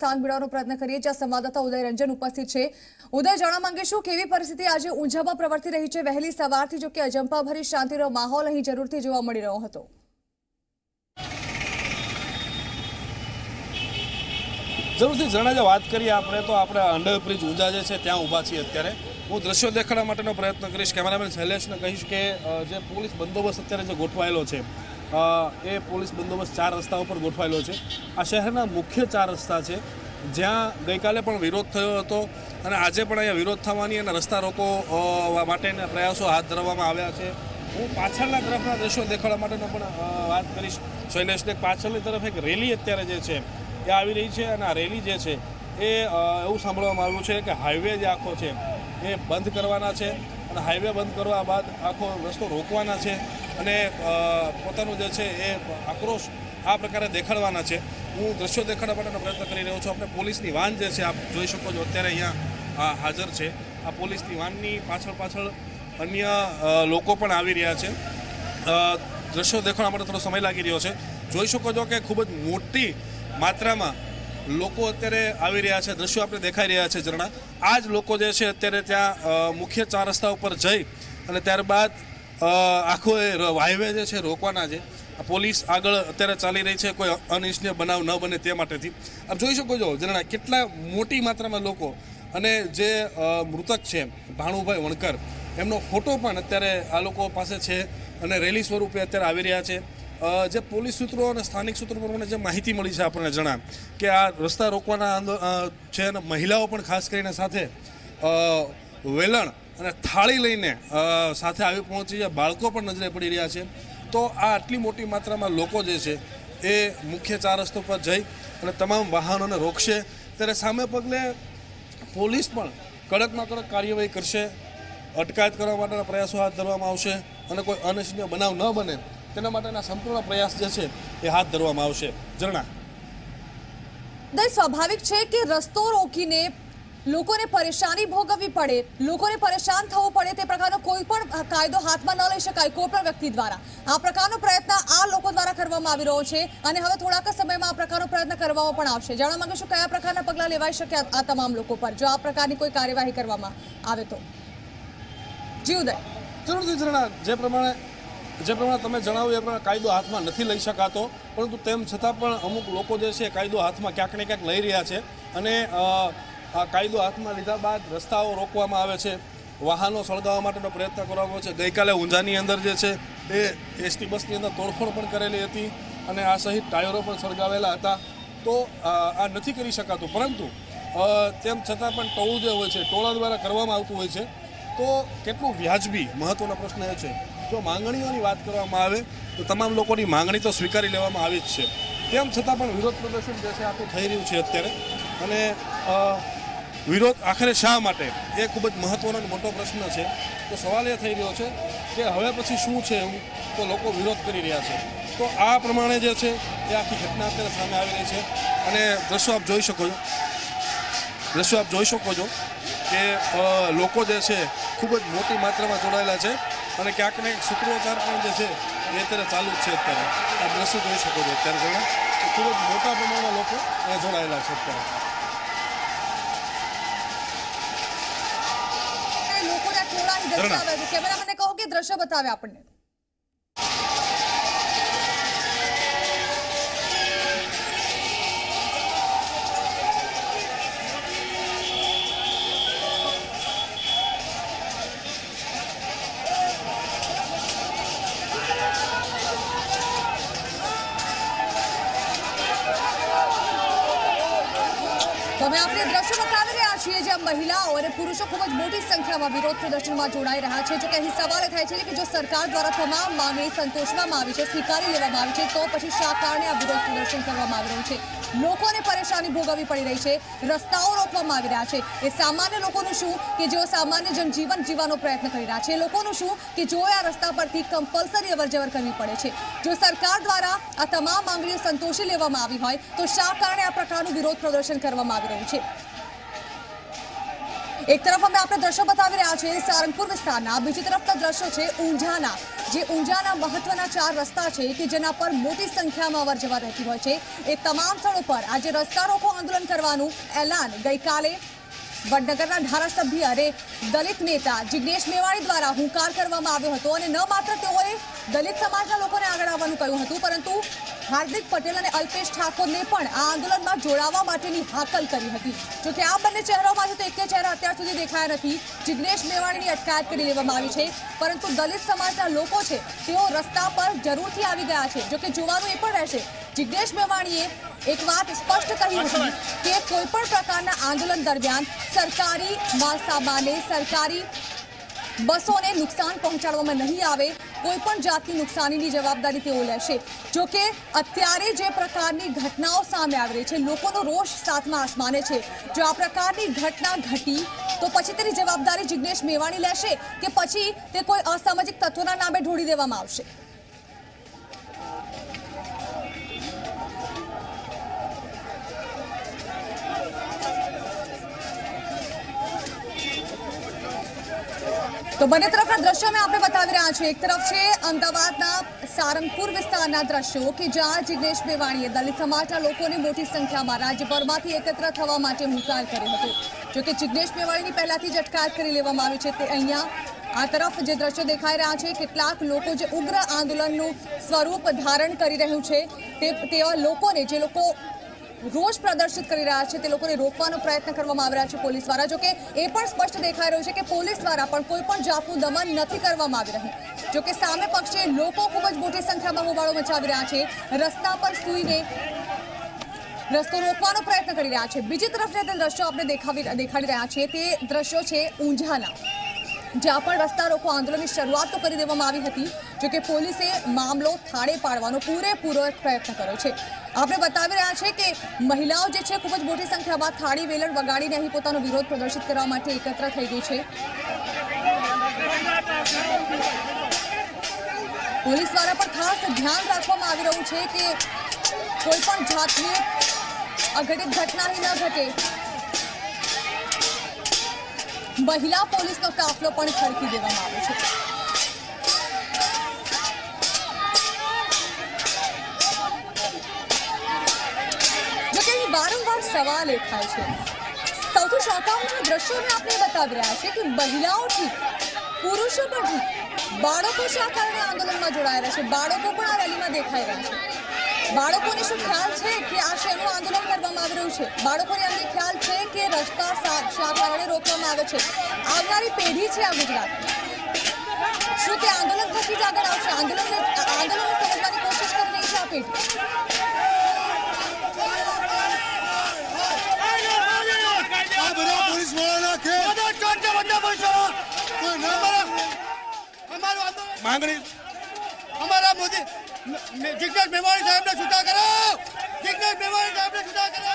થાંગ મેળવવાનો પ્રયત્ન કરીએ જ્યાં સંવાદદાતા ઉદય રંજન ઉપસ્થિત છે। ઉદય, જાણવા માંગીશું કેવી પરિસ્થિતિ આજે ઊંઝામાં પ્રવર્તી રહી છે। વહેલી સવારથી જો કે અજંપાભરી શાંતિનો માહોલ અહીં જરૂરથી જોવા મળી રહ્યો હતો। જરૂરથી જણાજે વાત કરીએ આપણે તો આપણે અંડરબ્રિજ ઊંઝા જે છે ત્યાં ઊભા છીએ અત્યારે। હું દ્રશ્યો દેખાડવા માટેનો પ્રયત્ન કરીશ। કેમેરામેન શૈલેષને કહીશ કે જે પોલીસ બંદોબસ્ત અત્યારે જે ગોઠવાયેલો છે એ પોલીસ બંદોબસ્ત 4 રસ્તા ઉપર ગોઠવાયેલો છે। આ શહેરના મુખ્ય 4 રસ્તા છે જ્યાં ગઈકાલે પણ વિરોધ થયો હતો અને આજે પણ અહીંયા વિરોધ થવાની અને રસ્તા રોકો માટેના પ્રયાસો હાથ ધરવામાં આવ્યા છે। હું પાછળના તરફના દ્રશ્યો દેખાડવા માટેનો પણ વાત કરીશ શૈલેષને। પાછળની તરફ એક રેલી અત્યારે જે છે એ આવી રહી છે અને આ રેલી જે છે એ એવું સાંભળવામાં આવ્યું છે કે હાઈવે જે આખો છે એ બંધ કરવાના છે અને હાઈવે બંધ કરવા બાદ આખો રસ્તો રોકવાના છે અને પોતાનું જે છે એ આક્રોશ આ પ્રકારે દેખાડવાના છે। હું દ્રશ્યો દેખાડવા માટેનો પ્રયત્ન કરી રહ્યો છું। આપણે પોલીસની વાન જે છે આપ જોઈ શકો છો અત્યારે અહીંયા હાજર છે। આ પોલીસની વાનની પાછળ અન્ય લોકો પણ આવી રહ્યા છે। દ્રશ્યો દેખાડવા માટે થોડો સમય લાગી રહ્યો છે। જોઈ શકો છો કે ખૂબ જ મોટી માત્રામાં લોકો અત્યારે આવી રહ્યા છે। દ્રશ્યો આપણે દેખાઈ રહ્યા છે ઝરણા। આ જ લોકો જે છે અત્યારે ત્યાં મુખ્ય 4 રસ્તા ઉપર જઈ અને ત્યારબાદ આખો હાઈવે જે છે રોકવાના છે। પોલીસ આગળ અત્યારે ચાલી રહી છે કોઈ અનિચ્છનીય બનાવ ન બને તે માટેથી। આપ જોઈ શકો છો ઝરણા કેટલા મોટી માત્રામાં લોકો અને જે મૃતક છે ભાણુભાઈ વણકર એમનો ફોટો પણ અત્યારે આ લોકો પાસે છે અને રેલી સ્વરૂપે અત્યારે આવી રહ્યા છે। જે પોલીસ સૂત્રો અને સ્થાનિક સૂત્રો પ્રમાણે જે માહિતી મળી છે આપણને જણાવ કે આ રસ્તા રોકવાના છે અને મહિલાઓ પણ ખાસ કરીને સાથે વેલણ અને થાળી લઈને સાથે આવી પહોંચી છે। બાળકો પણ નજરે પડી રહ્યા છે। તો આ આટલી મોટી માત્રામાં લોકો જે છે એ મુખ્ય 4 રસ્તા પર જઈ અને તમામ વાહનોને રોકશે। ત્યારે સામે પગલે પોલીસ પણ કડકમાં કડક કાર્યવાહી કરશે। અટકાયત કરવા માટેના પ્રયાસો હાથ ધરવામાં આવશે અને કોઈ અનિચ્છનીય બનાવ ન બને તેના માટેના સંપૂર્ણ પ્રયાસ જે છે એ હાથ ધરવામાં આવશે। ઝરણા, સ્વાભાવિક છે કે રસ્તો રોકીને લોકોને પરેશાની ભોગવવી પડે, લોકોને પરેશાન થવું પડે તે પ્રકારનો કોઈ પણ કાયદો હાથમાં ન લઈ શકાય કોઈ પણ વ્યક્તિ દ્વારા। આ પ્રકારનો પ્રયત્ન આ લોકો દ્વારા કરવામાં આવી રહ્યો છે અને હવે થોડાક સમયમાં આ પ્રકારનો પ્રયત્ન કરવામાં પણ આવશે। જાણવા માંગીશું કયા પ્રકારના પગલાં લેવાઈ શકે આ તમામ લોકો પર જો આ પ્રકારની કોઈ કાર્યવાહી કરવામાં આવે તો? જી ઉદય, જરૂરથી ઝરણા, જે પ્રમાણે તમે જણાવ્યું એ પ્રમાણે કાયદો હાથમાં નથી લઈ શકાતો, પરંતુ તેમ છતાં પણ અમુક લોકો જે છે કાયદો હાથમાં ક્યાંક ને ક્યાંક લઈ રહ્યા છે અને આ કાયદો હાથમાં લીધા બાદ રસ્તાઓ રોકવામાં આવે છે, વાહનો સળગાવવા માટેનો પ્રયત્ન કરવામાં આવે છે। ગઈકાલે ઊંઝાની અંદર જે છે એ એસટી બસની અંદર તોડફોડ પણ કરેલી હતી અને આ સહિત ટાયરો પણ સળગાવેલા હતા। તો આ નથી કરી શકાતું, પરંતુ તેમ છતાં પણ ટોળું જે હોય છે ટોળા દ્વારા કરવામાં આવતું હોય છે। તો કેટલું વ્યાજબી મહત્વનો પ્રશ્ન એ છે। જો માંગણીઓની વાત કરવામાં આવે તો તમામ લોકોની માંગણી તો સ્વીકારી લેવામાં આવી જ છે, તેમ છતાં પણ વિરોધ પ્રદર્શન જે છે આખું થઈ રહ્યું છે અત્યારે અને વિરોધ આખરે શા માટે એ ખૂબ જ મહત્વનો અને મોટો પ્રશ્ન છે। તો સવાલ એ થઈ રહ્યો છે કે હવે પછી શું છે એવું તો લોકો વિરોધ કરી રહ્યા છે। તો આ પ્રમાણે જે છે એ આખી ઘટના અત્યારે સામે આવી રહી છે અને દ્રશ્યો આપ જોઈ શકો છો કે લોકો જે છે ખૂબ જ મોટી માત્રામાં જોડાયેલા છે અને ક્યાંક ને સૂત્રોચ્ચાર પણ જે છે એ અત્યારે ચાલુ જ છે। અત્યારે આ દ્રશ્યો જોઈ શકો છો અત્યારે ઘણા ખૂબ જ મોટા પ્રમાણમાં લોકો જોડાયેલા છે અત્યારે। કેમેરામેને કહો કે દ્રશ્ય બતાવે આપણને। તો અમે આપણે દ્રશ્ય બતાવી રહ્યા છીએ જ્યાં મહિલાઓ અને પુરુષો ખૂબ જ મોટી સંખ્યામાં વિરોધ પ્રદર્શનમાં જોડાઈ રહ્યા છે। જો કે અહીં સવાલ થાય છે કે જો સરકાર દ્વારા તમામ માંગણી સંતોષવામાં આવી છે, સ્વીકારી લેવામાં આવી છે, તો પછી શા કારણે આ વિરોધ પ્રદર્શન કરવામાં આવી રહ્યું છે? લોકોને પરેશાની ભોગવવી પડી રહી છે, રસ્તાઓ રોકવામાં આવી રહ્યા છે। એ સામાન્ય લોકોનું શું કે જેઓ સામાન્ય જનજીવન જીવવાનો પ્રયત્ન કરી રહ્યા છે? લોકોનું શું કે જો આ રસ્તા પરથી કમ્પલસરી અવરજવર કરવી પડે છે? જો સરકાર દ્વારા આ તમામ માંગણીઓ સંતોષી લેવામાં આવી હોય તો શા કારણે આ પ્રકારનું વિરોધ પ્રદર્શન કરવામાં આવી રહ્યું છે? એક તરફ અમે આપણે દ્રશ્યો બતાવી રહ્યા છીએ સારંગપુર વિસ્તારના, બીજી તરફના દ્રશ્યો છે ઊંઝાના। જે ઊંઝાના મહત્વના 4 રસ્તા છે કે જેના પર મોટી સંખ્યામાં અવરજવર રહેતી હોય છે, એ તમામ સ્થળો પર આજે રસ્તા રોકો આંદોલન કરવાનું એલાન ગઈકાલે વડનગરના ધારાસભ્ય અને દલિત નેતા જિગ્નેશ મેવાણી દ્વારા હુંકાર કરવામાં આવ્યો હતો અને ન માત્ર તેઓએ દલિત સમાજના લોકોને આગળ આવવાનું કહ્યું હતું, પરંતુ હાર્દિક પટેલ અને અલ્પેશ ઠાકોરને પણ આ આંદોલનમાં જોડાવા માટેની હાકલ કરી હતી। જોકે આ બંને ચહેરામાંથી તો એક ચહેરા અત્યાર સુધી દેખાયા નથી। જિગ્નેશ મેવાણીની અટકાયત કરી લેવામાં આવી છે, પરંતુ દલિત સમાજના લોકો છે તેઓ રસ્તા પર જરૂરથી આવી ગયા છે। જોકે જોવાનું એ પણ રહેશે, જિગ્નેશ મેવાણીએ એક વાત સ્પષ્ટ કહી હતી કે કોઈપણ પ્રકારના આંદોલન દરમિયાન સરકારી માલસામાને, સરકારી બસોને નુકસાન પહોંચાડવામાં નહીં આવે, કોઈપણ જાતની નુકસાનીની જવાબદારી તેઓ લેશે। જોકે અત્યારે જે પ્રકારની ઘટનાઓ સામે આવી રહી છે, લોકોનો રોષ સાતમા આસમાને છે। જો આ પ્રકારની ઘટના ઘટી તો પછી તેની જવાબદારી જિગ્નેશ મેવાણી લેશે કે પછી તે કોઈ અસામાજિક તત્વોના નામે ઢોળી દેવામાં આવશે? तो બંને તરફના દ્રશ્યો મેં આપણે બતાવી રહ્યા છીએ। એક તરફ છે અમદાવાદના સારંગપુર વિસ્તારના દ્રશ્યો કે જ્યાં જિગ્નેશ મેવાણીએ દલિત સમાજના લોકોને મોટી સંખ્યામાં રાજ્યભરમાંથી એકત્ર થવા માટે હુંકાર કર્યો હતો। જોકે જિગ્નેશ મેવાણીની પહેલાથી જ અટકાયત કરી લેવામાં આવી છે। તે અહીંયા આ તરફ જે દ્રશ્યો દેખાઈ રહ્યા છે, કેટલાક લોકો જે ઉગ્ર આંદોલનનું સ્વરૂપ ધારણ કરી રહ્યું છે, તેવા લોકોને, જે લોકો રોષ પ્રદર્શિત કરી રહ્યા છે, તે લોકોને રોકવાનો પ્રયત્ન કરવામાં આવી રહ્યા છે પોલીસ દ્વારા। જોકે એ પણ સ્પષ્ટ દેખાઈ રહ્યું છે કે પોલીસ દ્વારા પણ કોઈ પણ જાતનું દમન નથી કરવામાં આવી રહ્યું। જોકે સામે પક્ષે લોકો ખૂબ જ મોટી સંખ્યામાં હોબાળો મચાવી રહ્યા છે, રસ્તા પર સૂઈને રસ્તો રોકવાનો પ્રયત્ન કરી રહ્યા છે। બીજી તરફ જે દ્રશ્યો આપણે દેખાડી રહ્યા છીએ તે દ્રશ્યો છે ઊંઝાના, જ્યાં પણ રસ્તા રોકો આંદોલનની શરૂઆત તો કરી દેવામાં આવી હતી। જોકે પોલીસે મામલો થાળે પાડવાનો પૂરેપૂરો પ્રયત્ન કર્યો છે। આપણે બતાવી રહ્યા છે કે મહિલાઓ જે છે ખૂબ જ મોટી સંખ્યામાં થાળી વેલણ વગાડીને અહીં પોતાનો વિરોધ પ્રદર્શિત કરવા માટે એકત્ર થઈ ગઈ છે। પોલીસ દ્વારા પણ ખાસ ધ્યાન રાખવામાં આવી રહ્યું છે કે કોઈ પણ જાતની અઘટિત ઘટના ન ઘટે। મહિલા પોલીસનો કાફલો પણ ખડકી દેવામાં આવ્યો છે। જોકે અહીં વારંવાર સવાલ એ થાય છે, સૌથી ચોંકાવનારા દ્રશ્યોને આપણે બતાવી રહ્યા છે કે મહિલાઓથી, પુરુષો પણ, બાળકો શા કારણે આંદોલનમાં જોડાયેલા છે? બાળકો પણ આ રેલીમાં દેખાઈ રહ્યા છે। બાળકોને શું ખ્યાલ છે કે આ શેનું આંદોલન કરવામાં આવી રહ્યું છે? બાળકોને અંગે ખ્યાલ છે કે રસ્તા શા કારણે રોકવામાં આવે છે? આવનારી પેઢી છે આ ગુજરાતની, શું તે આંદોલન થકી જ આગળ આવશે? આંદોલનને સમજવાની કોશિશ કરી રહી છે આ પેઢી। માંગણી हमारा मोदी जिग्नेश मेवाणी साहब ने छुटा करो, जिग्नेश मेवाणी साहब ने छुटा करो।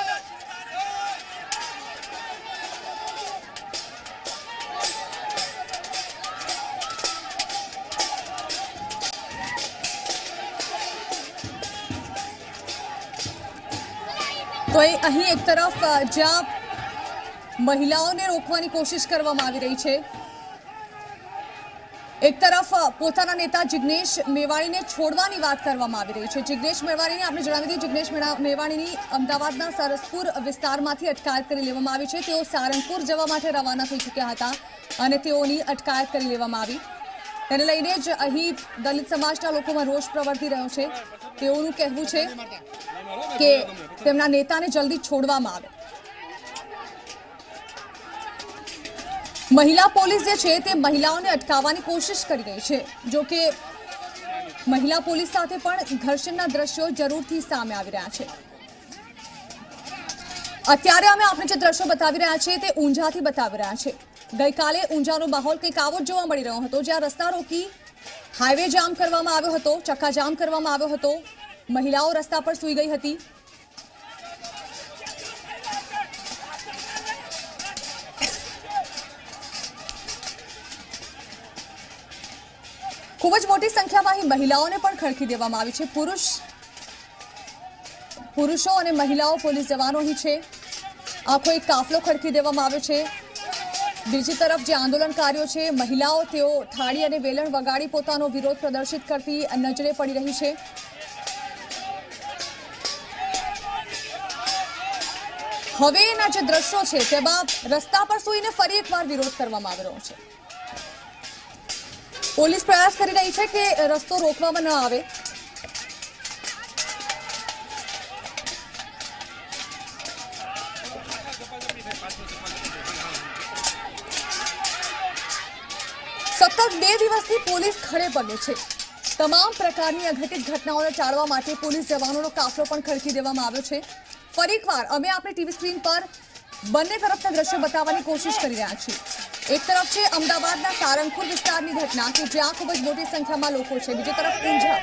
તો અહીં એક તરફ જ્યાં મહિલાઓને રોકવાની કોશિશ કરવામાં આવી રહી છે, એક તરફ પોતાના નેતા જિગ્નેશ મેવાણીને છોડવાની વાત કરવામાં આવી રહી છે। જિગ્નેશ મેવાણીને આપણે જણાવી દઈએ, જિગ્નેશ મેવાણીની અમદાવાદના સરસપુર વિસ્તારમાંથી અટકાયત કરી લેવામાં આવી છે। તેઓ સારંગપુર જવા માટે રવાના થઈ ચૂક્યા હતા અને તેઓની અટકાયત કરી લેવામાં આવી। તેને લઈને જ અહીં દલિત સમાજના લોકોમાં રોષ પ્રવર્તી રહ્યો છે। તેઓનું કહેવું છે કે તેમના નેતાને જલ્દી છોડવામાં આવે। મહિલા પોલીસ જે છે તે મહિલાઓને અટકાવવાની કોશિશ કરી રહી છે। જો કે મહિલા પોલીસ સાથે પણ ઘર્ષણના દ્રશ્યો જરૂરથી સામે આવી રહ્યા છે। અત્યારે અમે આપણે જે દ્રશ્યો બતાવી રહ્યા છીએ તે ઊંઝાથી બતાવી રહ્યા છે। ગઈકાલે ઊંઝાનો માહોલ કંઈક આવો જ જોવા મળી રહ્યો હતો, જ્યાં રસ્તા રોકી હાઈવે જામ કરવામાં આવ્યો હતો, ચક્કાજામ કરવામાં આવ્યો હતો, મહિલાઓ રસ્તા પર સૂઈ ગઈ હતી। ખૂબ જ મોટી સંખ્યામાં અહીં મહિલાઓને પણ ખડકી દેવામાં આવી છે। પુરુષો અને મહિલાઓ પોલીસ જવાનો અહીં છે। આખો એક કાફલો ખડકી દેવામાં આવ્યો છે। બીજી તરફ જે આંદોલનકારીઓ છે મહિલાઓ તેઓ થાળી અને વેલણ વગાડી પોતાનો વિરોધ પ્રદર્શિત કરતી નજરે પડી રહી છે। હવેના જે દ્રશ્યો છે તેમાં રસ્તા પર સૂઈને ફરી એકવાર વિરોધ કરવામાં આવી રહ્યો છે। પોલીસ પ્રયાસ કરી રહી છે કે રસ્તો રોકવામાં ન આવે। સતત 2 દિવસથી પોલીસ ખડે પગે છે। તમામ પ્રકારની અઘટિત ઘટનાઓને ટાળવા માટે પોલીસ જવાનોનો કાફલો પણ ખડકી દેવામાં આવ્યો છે। ફરી એકવાર અમે આપણી ટીવી સ્ક્રીન પર બંને તરફના દ્રશ્યો બતાવવાની કોશિશ કરી રહ્યા છીએ। એક તરફ છે અમદાવાદના સારંગપુર વિસ્તારની ઘટના કે જ્યાં ખૂબ જ મોટી સંખ્યામાં લોકો છે, બીજી તરફ ઊંઝા।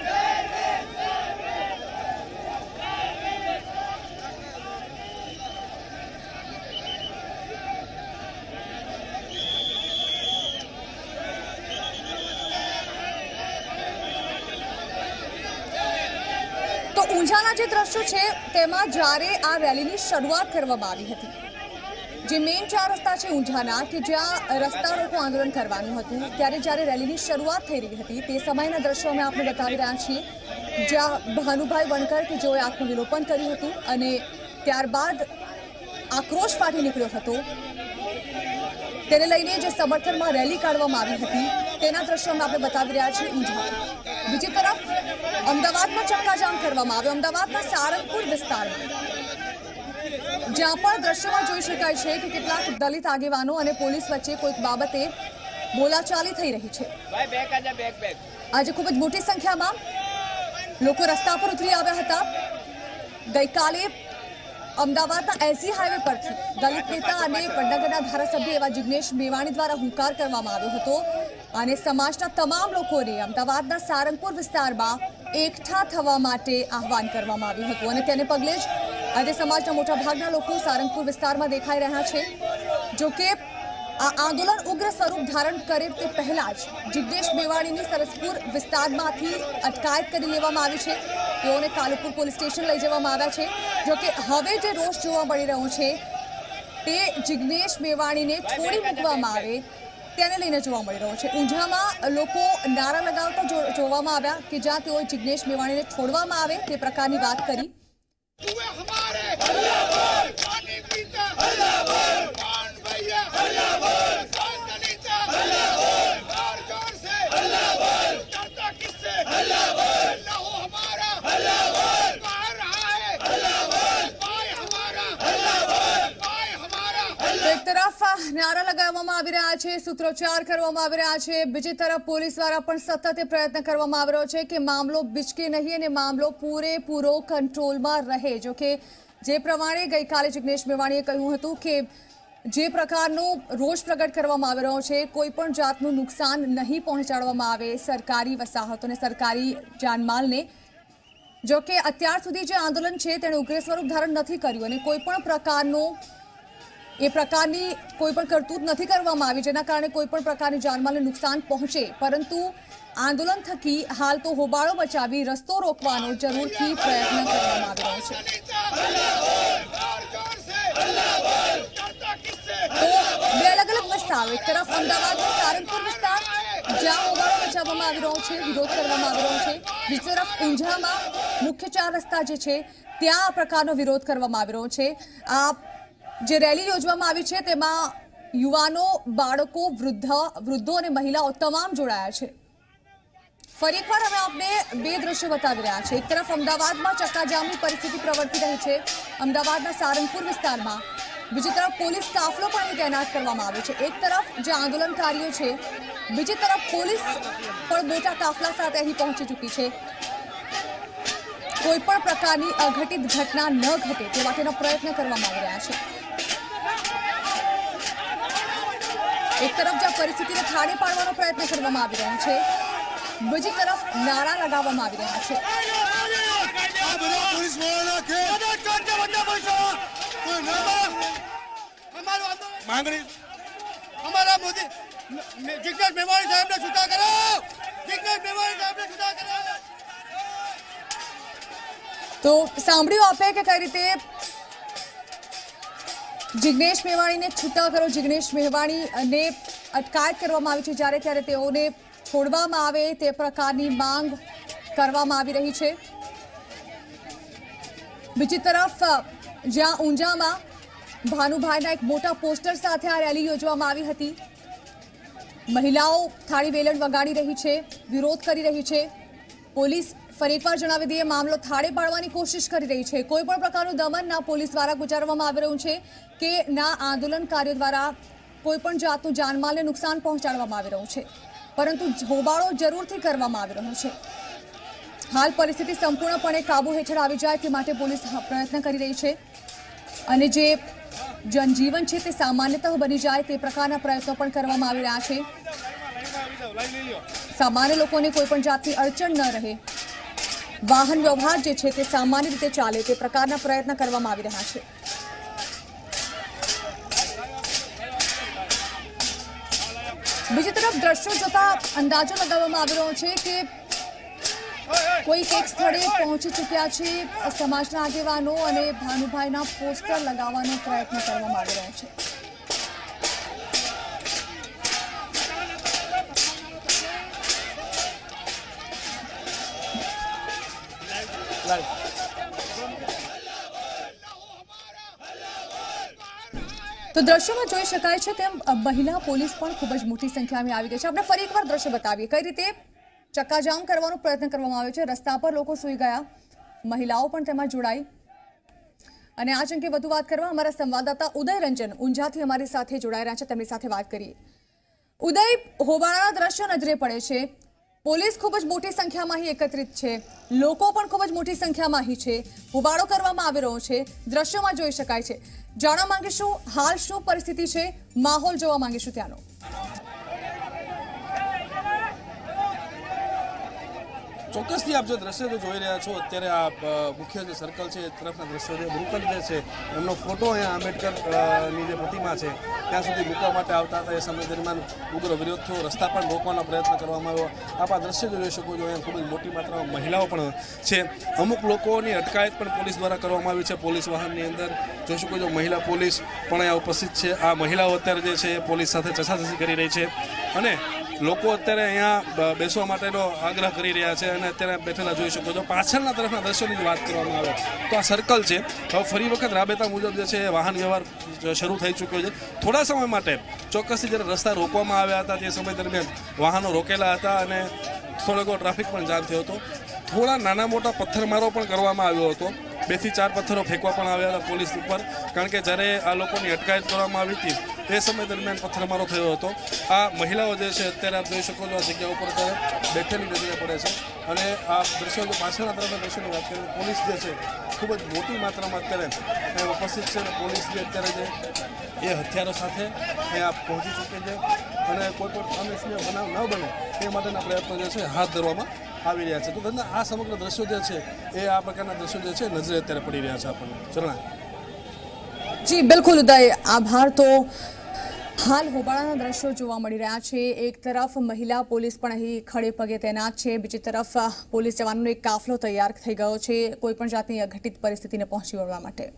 તો ઊંઝાના જે દ્રશ્યો છે તેમાં જ્યારે આ રેલીની શરૂઆત કરવામાં આવી હતી, જે મેઇન 4 રસ્તા છે ઊંઝાના કે જ્યાં રસ્તા રોકો આંદોલન કરવાનું હતું, ત્યારે જ્યારે રેલીની શરૂઆત થઈ રહી હતી તે સમયના દ્રશ્યો અમે આપને બતાવી રહ્યા છીએ, જ્યાં ભાનુભાઈ વણકર કે જેઓએ આત્મવિલોપન કર્યું હતું અને ત્યારબાદ આક્રોશ ફાટી નીકળ્યો હતો, તેને લઈને જે સમર્થનમાં રેલી કાઢવામાં આવી હતી તેના દ્રશ્યો અમે આપણે બતાવી રહ્યા છીએ ઊંઝા। બીજી તરફ અમદાવાદમાં ચક્કાજામ કરવામાં આવ્યો, અમદાવાદના સારંગપુર વિસ્તારમાં, જ્યાં પણ દ્રશ્યોમાં જોઈ શકાય છે કે કેટલાક દલિત આગેવાનો અને પોલીસ વચ્ચે કોઈક બાબતે બોલાચાલી થઈ રહી છે। આજે ખૂબ જ મોટી સંખ્યામાં લોકો રસ્તા પર ઉતરી આવ્યા હતા। ગઈકાલે અમદાવાદના એસજી હાઈવે પરથી દલિત નેતા અને વડનગરના ધારાસભ્ય એવા જિગ્નેશ મેવાણી દ્વારા હુંકાર કરવામાં આવ્યો હતો અને સમાજના તમામ લોકોને અમદાવાદના સારંગપુર વિસ્તારમાં એકઠા થવા માટે આહવાન કરવામાં આવ્યું હતું અને તેને પગલે જ આજે સમાજના મોટાભાગના લોકો સારંગપુર વિસ્તારમાં દેખાઈ રહ્યા છે। જો કે આ આંદોલન ઉગ્ર સ્વરૂપ ધારણ કરે તે પહેલા જ જિગ્નેશ મેવાણીની સરસપુર વિસ્તારમાંથી અટકાયત કરી લેવામાં આવી છે। તેઓને કાલુપુર પોલીસ સ્ટેશન લઈ જવામાં આવ્યા છે। જો કે હવે જે રોષ જોવા મળી રહ્યો છે તે જિગ્નેશ મેવાણીને છોડી મૂકવામાં આવે તેને લઈને જોવા મળી રહ્યો છે। ઊંઝામાં લોકો નારા લગાવતા જોવામાં આવ્યા કે જ્યાં તેઓએ જિગ્નેશ મેવાણીને છોડવામાં આવે તે પ્રકારની વાત કરી। નારા લગાવવામાં આવી રહ્યા છે, સૂત્રોચ્ચાર કરવામાં આવી રહ્યા છે, બીજી તરફ પોલીસ દ્વારા પણ સતત પ્રયત્ન કરવામાં આવી રહ્યો છે કે મામલો બિચકે નહીં અને મામલો પૂરેપૂરો કંટ્રોલમાં રહે। જો કે જે પ્રમાણે ગઈકાલે જિગ્નેશ મેવાણીએ કહ્યું હતું કે જે પ્રકારનો રોષ પ્રગટ કરવામાં આવી રહ્યો છે, કોઈ પણ જાતનું નુકસાન નહીં પહોંચાડવામાં આવે સરકારી વસાહતોને, સરકારી જાનમાલને। જો કે અત્યાર સુધી જે આંદોલન છે તેણે ઉગ્ર સ્વરૂપ ધારણ નથી કર્યું અને કોઈ પણ પ્રકારની કોઈ પણ કરતૂત નથી કરવામાં આવી જેના કારણે કોઈ પણ પ્રકારની જાનમાલને નુકસાન પહોંચે, પરંતુ આંદોલન થકી હાલ તો હોબાળો મચાવી રસ્તો રોકવાનો જરૂરથી પ્રયત્ન કરવામાં આવી રહ્યો છે। તો બે અલગ અલગ વિસ્તારો, એક તરફ અમદાવાદનો સારંગપુર વિસ્તાર જ્યાં હોબાળો મચાવવામાં આવી રહ્યો છે, વિરોધ કરવામાં આવી રહ્યો છે, બીજી તરફ ઊંઝામાં મુખ્ય 4 રસ્તા જે છે ત્યાં આ પ્રકારનો વિરોધ કરવામાં આવી રહ્યો છે। આ જે રેલી યોજવામાં આવી છે તેમાં યુવાનો, બાળકો, વૃદ્ધો અને મહિલાઓ તમામ જોડાયા છે। ફરી એકવાર અમે આપને 2 દ્રશ્યો બતાવી રહ્યા છે। એક તરફ અમદાવાદમાં ચક્કાજામની પરિસ્થિતિ પ્રવર્તી રહી છે અમદાવાદના સારંગપુર વિસ્તારમાં, બીજી તરફ પોલીસ કાફલો પણ અહીં તૈનાત કરવામાં આવ્યો છે। એક તરફ જે આંદોલનકારીઓ છે, બીજી તરફ પોલીસ પણ મોટા કાફલા સાથે અહીં પહોંચી ચૂકી છે। કોઈ પણ પ્રકારની અઘટિત ઘટના ન ઘટે તે માટેનો પ્રયત્ન કરવામાં આવી રહ્યા છે। એક તરફ જ્યાં પરિસ્થિતિને થાળે પાડવાનો પ્રયત્ન કરવામાં આવી રહ્યો છે, બીજી તરફ નારા લગાવવામાં આવી રહ્યા છે। हमारा मोदी जिग्नेश मेवाणी साहब ने छूटा करो, जिग्नेश मेवाणी साहब ने छूटा करो। तो सांभळ्યું આપે કે કઈ રીતે જિગ્નેશ મેવાણીને છૂટા કરો, જિગ્નેશ મેવાણીને અટકાયત કરવામાં આવી છે ત્યારે તેઓને છોડવામાં આવે તે પ્રકારની માંગ કરવામાં આવી રહી છે। બીજી તરફ જ્યાં ઊંઝામાં ભાનુભાઈના એક મોટા પોસ્ટર સાથે આ રેલી યોજવામાં આવી હતી, મહિલાઓ થાળી વેલણ વગાડી રહી છે, વિરોધ કરી રહી છે। પોલીસ ફરી એકવાર જણાવી દઈએ, મામલો થાળે પાડવાની કોશિશ કરી રહી છે। કોઈ પણ પ્રકારનું દમન ના પોલીસ દ્વારા ગુજારવામાં આવી રહ્યું છે કે ના આંદોલનકારીઓ દ્વારા કોઈ પણ જાતનું જાનમાલને નુકસાન પહોંચાડવામાં આવી રહ્યું છે, પરંતુ હોબાળો જરૂરથી કરવામાં આવી રહ્યો છે। હાલ પરિસ્થિતિ સંપૂર્ણપણે કાબુ હેઠળ આવી જાય તે માટે પોલીસ પ્રયત્ન કરી રહી છે અને જે જનજીવન છે તે સામાન્યતઃ બની જાય તે પ્રકારના પ્રયત્નો પણ કરવામાં આવી રહ્યા છે। સામાન્ય લોકોને કોઈ પણ જાતની અડચણ ન રહે, વાહન વ્યવહાર જે છે તે સામાન્ય રીતે ચાલે તે પ્રકારના પ્રયત્ન કરવામાં આવી રહ્યા છે। બીજી તરફ દ્રશ્યો જોતા અંદાજો લગાવવામાં આવી રહ્યો છે કે કોઈક એક સ્થળે પહોંચી ચૂક્યા છે સમાજના આગેવાનો અને ભાનુભાઈના પોસ્ટર લગાવવાનો પ્રયત્ન કરવામાં આવી રહ્યો છે। તો દ્રશ્યોમાં જોઈ શકાય છે તેમ મહિલા પોલીસ પણ ખૂબ જ મોટી સંખ્યામાં આવી ગઈ છે। આપણે ફરી એકવાર દ્રશ્ય બતાવીએ કઈ રીતે ચક્કાજામ કરવાનો પ્રયત્ન કરવામાં આવ્યો છે। રસ્તા પર લોકો સૂઈ ગયા, મહિલાઓ પણ તેમાં જોડાઈ અને આ અંગે વધુ વાત કરવા અમારા સંવાદદાતા ઉદય રંજન ઊંઝાથી અમારી સાથે જોડાઈ રહ્યા છે, તેમની સાથે વાત કરીએ। ઉદય, હોબાળાના દ્રશ્યો નજરે પડે છે, પોલીસ ખૂબ જ મોટી સંખ્યામાં અહીં એકત્રિત છે, લોકો પણ ખૂબ જ મોટી સંખ્યામાં અહીં છે, હોબાળો કરવામાં આવી રહ્યો છે, દ્રશ્યોમાં જોઈ શકાય છે। જાણવા માંગીશું હાલ શું પરિસ્થિતિ છે, માહોલ જોવા માંગીશું ત્યાંનો। ચોક્કસથી આપ જે દ્રશ્ય જોઈ રહ્યા છો અત્યારે આ મુખ્ય જે સર્કલ છે એ તરફના દ્રશ્યો છે, બૃકલ જે છે એમનો ફોટો અહીંયા આંબેડકરની જે પ્રતિમા છે ત્યાં સુધી મૂકવા માટે આવતા હતા। એ સમય દરમિયાન ઉગ્ર વિરોધ થયો, રસ્તા પણ રોકવાનો પ્રયત્ન કરવામાં આવ્યો। આપ આ દ્રશ્ય જોઈ શકો છો, અહીંયા ખૂબ જ મોટી માત્રામાં મહિલાઓ પણ છે, અમુક લોકોની અટકાયત પણ પોલીસ દ્વારા કરવામાં આવી છે। પોલીસ વાહનની અંદર જોઈ શકો છો મહિલા પોલીસ પણ અહીંયા ઉપસ્થિત છે। આ મહિલાઓ અત્યારે જે છે એ પોલીસ સાથે ચસાચસી કરી રહી છે અને લોકો અત્યારે અહીંયા બેસવા માટેનો આગ્રહ કરી રહ્યા છે અને અત્યારે બેઠેલા જોઈ શકો છો। પાછળના તરફના દ્રશ્યોની જો વાત કરવામાં આવે તો આ સર્કલ છે, હવે ફરી વખત રાબેતા મુજબ જે છે એ વાહન વ્યવહાર શરૂ થઈ ચૂક્યો છે। થોડા સમય માટે ચોક્કસથી જ્યારે રસ્તા રોકવામાં આવ્યા હતા તે સમય દરમિયાન વાહનો રોકેલા હતા અને થોડોક ટ્રાફિક પણ જામ થયો હતો। થોડા નાના મોટા પથ્થરમારો પણ કરવામાં આવ્યો હતો, 2 થી 4 પથ્થરો ફેંકવા પણ આવ્યા હતા પોલીસ ઉપર, કારણ કે જ્યારે આ લોકોની અટકાયત કરવામાં આવી હતી તે સમય દરમિયાન પથ્થરમારો થયો હતો। આ મહિલાઓ જે છે અત્યારે આપ જોઈ શકો છો આ જગ્યા ઉપર અત્યારે બેઠેલી નજરે પડે છે અને આ દ્રશ્યો જો પાછળના તરફના દ્રશ્યોની વાત કરીએ, પોલીસ જે છે ખૂબ જ મોટી માત્રામાં અત્યારે ઉપસ્થિત છે અને પોલીસ જે અત્યારે જે એ હથિયારો સાથે અહીંયા પહોંચી ચૂકી છે અને કોઈ પણ અનિચ્છનીય બનાવ ન બને તે માટેના પ્રયત્નો જે છે હાથ ધરવામાં આવી રહ્યા છે। તો તમને આ સમગ્ર દ્રશ્યો જે છે એ આ પ્રકારના દ્રશ્યો જે છે નજરે અત્યારે પડી રહ્યા છે આપણને। ચરણા જી બિલકુલ ઉદય, આભાર। તો હાલ હોબાળાના દ્રશ્યો જોવા મળી રહ્યા છે, એક તરફ મહિલા પોલીસ પણ અહીં ખડે પગે તૈનાત છે, બીજી તરફ પોલીસ જવાનોનો એક કાફલો તૈયાર થઈ ગયો છે કોઈ પણ જાતની અઘટિત પરિસ્થિતિને પહોંચી વળવા માટે।